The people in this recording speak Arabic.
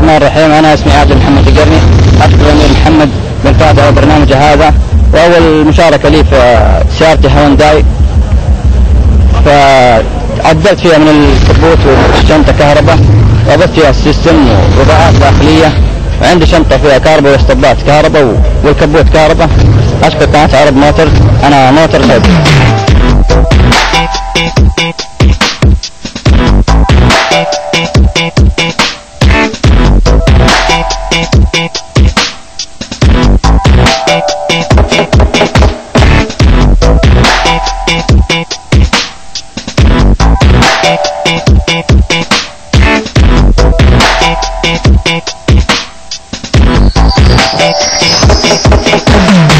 الرحمن الرحيم. أنا اسمي عادل محمد القرني، أخت الأمير محمد بن فهد على برنامج هذا، وأول مشاركة لي في سيارتي هونداي، فعدلت فيها من الكبوت والشنطة كهرباء، وضفت فيها السيستم ووضعات داخلية، وعندي شنطة فيها كهرباء واسطبات كهرباء والكبوت كهرباء. أشكر قناة عرب موتر، أنا موتر هيد. Thank you.